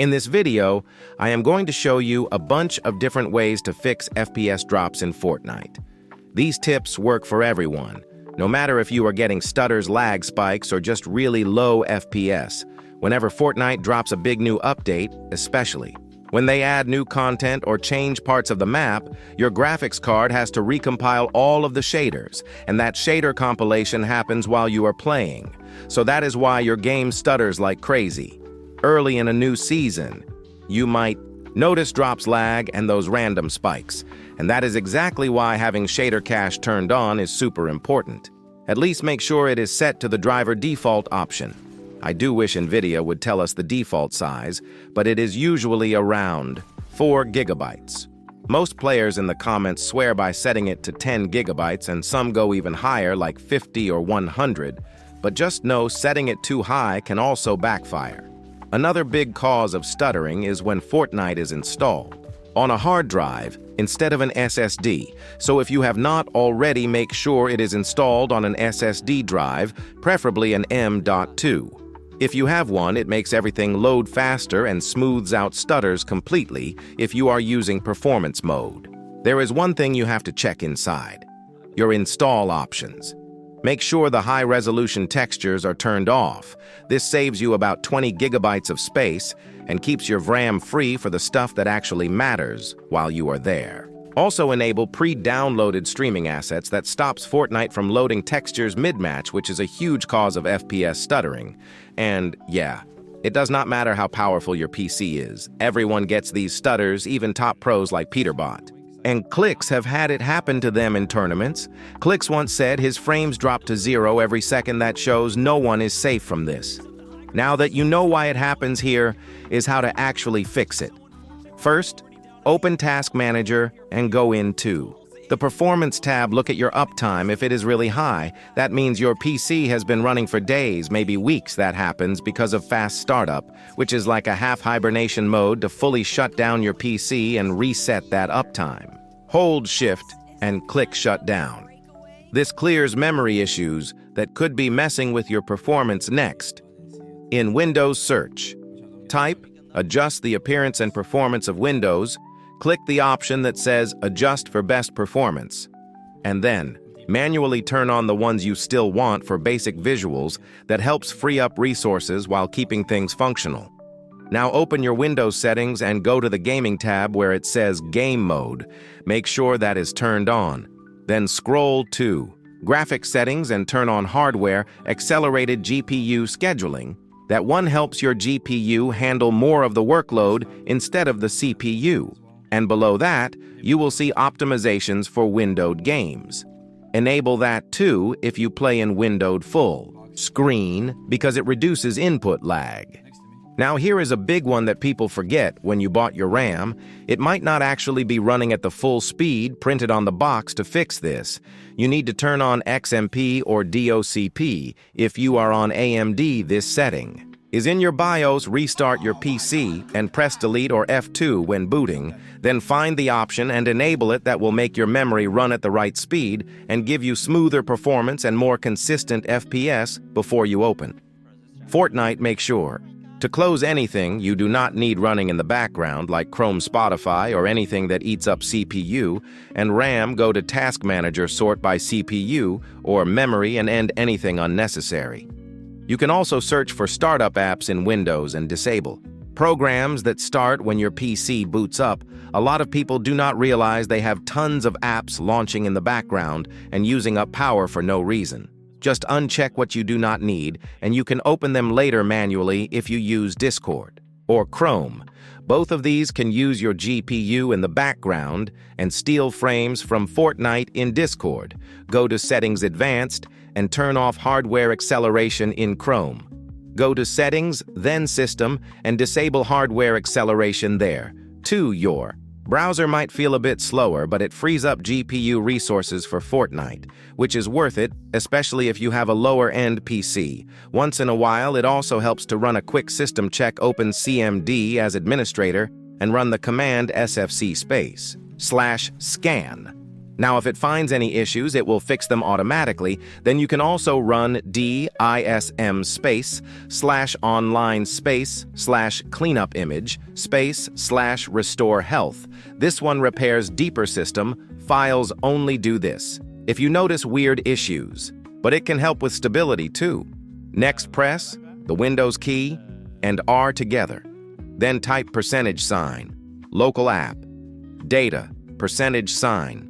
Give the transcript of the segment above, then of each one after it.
In this video, I am going to show you a bunch of different ways to fix FPS drops in Fortnite. These tips work for everyone, no matter if you are getting stutters, lag spikes, or just really low FPS. Whenever Fortnite drops a big new update, especially when they add new content or change parts of the map, your graphics card has to recompile all of the shaders, and that shader compilation happens while you are playing. So that is why your game stutters like crazy. Early in a new season, you might notice drops, lag, and those random spikes, and that is exactly why having shader cache turned on is super important. At least make sure it is set to the driver default option. I do wish NVIDIA would tell us the default size, but it is usually around 4 gigabytes. Most players in the comments swear by setting it to 10 gigabytes, and some go even higher, like 50 or 100, but just know setting it too high can also backfire. Another big cause of stuttering is when Fortnite is installed on a hard drive instead of an SSD. So if you have not already, make sure it is installed on an SSD drive, preferably an M.2. If you have one, it makes everything load faster and smooths out stutters completely if you are using performance mode. There is one thing you have to check inside: your install options. Make sure the high-resolution textures are turned off. This saves you about 20 gigabytes of space and keeps your RAM free for the stuff that actually matters while you are there. Also enable pre-downloaded streaming assets that stops Fortnite from loading textures mid-match, which is a huge cause of FPS stuttering. And yeah, it does not matter how powerful your PC is. Everyone gets these stutters, even top pros like Peterbot. And Clix have had it happen to them in tournaments. Clix once said his frames drop to 0 every second. That shows no one is safe from this. Now that you know why it happens, here is how to actually fix it. First, open Task Manager and go into the Performance tab. Look at your uptime. If it is really high, that means your PC has been running for days, maybe weeks. That happens because of fast startup, which is like a half hibernation mode to fully shut down your PC and reset that uptime. Hold Shift and click Shut Down. This clears memory issues that could be messing with your performance. Next, in Windows Search, type Adjust the appearance and performance of Windows. Click the option that says Adjust for best performance, and then manually turn on the ones you still want for basic visuals. That helps free up resources while keeping things functional. Now open your Windows settings and go to the Gaming tab where it says Game Mode. Make sure that is turned on. Then scroll to Graphics Settings and turn on Hardware Accelerated GPU Scheduling. That one helps your GPU handle more of the workload instead of the CPU. And below that, you will see optimizations for windowed games. Enable that too if you play in windowed full screen because it reduces input lag. Now here is a big one that people forget. When you bought your RAM, it might not actually be running at the full speed printed on the box. To fix this, you need to turn on XMP or DOCP. If you are on AMD, this setting is in your BIOS. Restart your PC and press Delete or F2 when booting. Then find the option and enable it. That will make your memory run at the right speed and give you smoother performance and more consistent FPS before you open Fortnite. Make sure to close anything you do not need running in the background, like Chrome, Spotify, or anything that eats up CPU and RAM. Go to Task Manager, sort by CPU or memory, and end anything unnecessary. You can also search for startup apps in Windows and disable programs that start when your PC boots up. A lot of people do not realize they have tons of apps launching in the background and using up power for no reason. Just uncheck what you do not need, and you can open them later manually if you use Discord or Chrome. Both of these can use your GPU in the background and steal frames from Fortnite in Discord. Go to Settings Advanced and turn off hardware acceleration in Chrome. Go to Settings, then System, and disable hardware acceleration there. Your browser might feel a bit slower, but it frees up GPU resources for Fortnite, which is worth it, especially if you have a lower-end PC. Once in a while, it also helps to run a quick system check. Open CMD as administrator and run the command sfc /scan. Now, if it finds any issues, it will fix them automatically. Then you can also run DISM /online/cleanup image /restore health. This one repairs deeper system. Files only do this if you notice weird issues, but it can help with stability too. Next, press the Windows key and R together. Then type %, local app, data, %.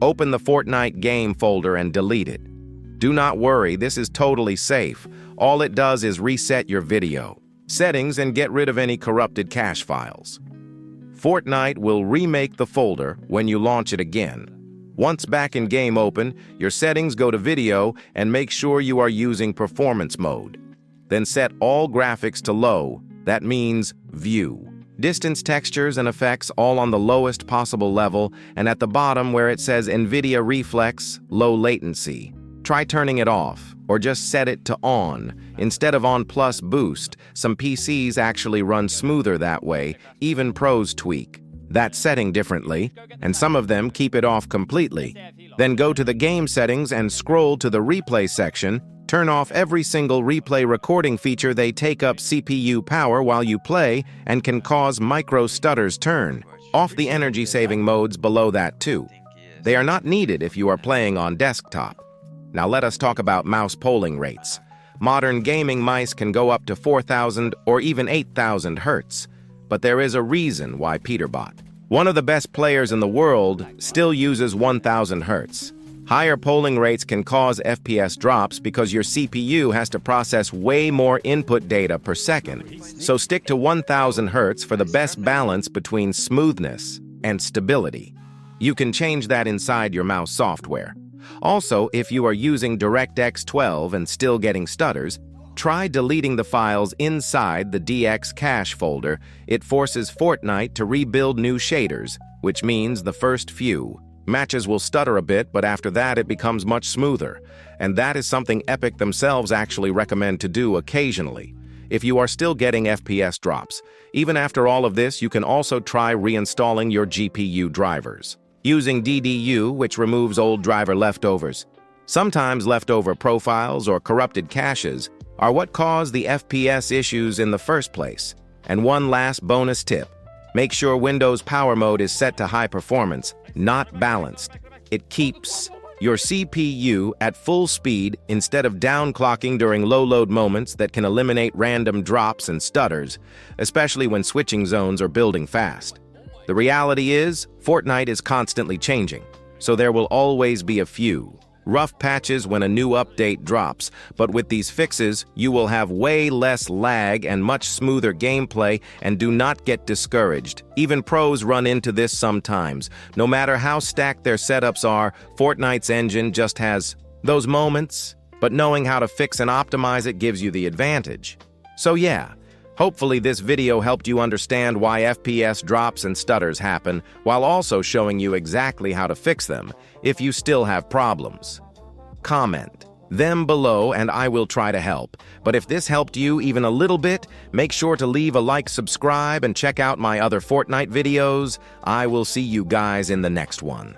Open the Fortnite game folder and delete it. Do not worry, this is totally safe. All it does is reset your video settings and get rid of any corrupted cache files. Fortnite will remake the folder when you launch it again. Once back in game open, your settings, go to video and make sure you are using performance mode. Then set all graphics to low, that means view. Distance, textures, and effects all on the lowest possible level, and at the bottom where it says NVIDIA Reflex, low latency. Try turning it off, or just set it to on. Instead of on plus boost, some PCs actually run smoother that way, even pros tweak that setting differently, and some of them keep it off completely. Then go to the game settings and scroll to the replay section. Turn off every single replay recording feature. They take up CPU power while you play and can cause micro stutters. Turn off the energy-saving modes below that too. They are not needed if you are playing on desktop. Now let us talk about mouse polling rates. Modern gaming mice can go up to 4,000 or even 8,000 Hz, but there is a reason why Peterbot, one of the best players in the world, still uses 1,000 Hz. Higher polling rates can cause FPS drops because your CPU has to process way more input data per second. So stick to 1000 Hz for the best balance between smoothness and stability. You can change that inside your mouse software. Also, if you are using DirectX 12 and still getting stutters, try deleting the files inside the DX cache folder. It forces Fortnite to rebuild new shaders, which means the first few matches will stutter a bit, but after that it becomes much smoother. And that is something Epic themselves actually recommend to do occasionally. If you are still getting FPS drops, even after all of this, you can also try reinstalling your GPU drivers using DDU, which removes old driver leftovers. Sometimes leftover profiles or corrupted caches are what cause the FPS issues in the first place. And one last bonus tip: make sure Windows Power Mode is set to high performance, not balanced. It keeps your CPU at full speed instead of downclocking during low load moments that can eliminate random drops and stutters, especially when switching zones are building fast. The reality is, Fortnite is constantly changing, so there will always be a few rough patches when a new update drops, but with these fixes, you will have way less lag and much smoother gameplay. And do not get discouraged. Even pros run into this sometimes. No matter how stacked their setups are, Fortnite's engine just has those moments, but knowing how to fix and optimize it gives you the advantage. So yeah, hopefully this video helped you understand why FPS drops and stutters happen, while also showing you exactly how to fix them if you still have problems. Comment them below and I will try to help. But if this helped you even a little bit, make sure to leave a like, subscribe, and check out my other Fortnite videos. I will see you guys in the next one.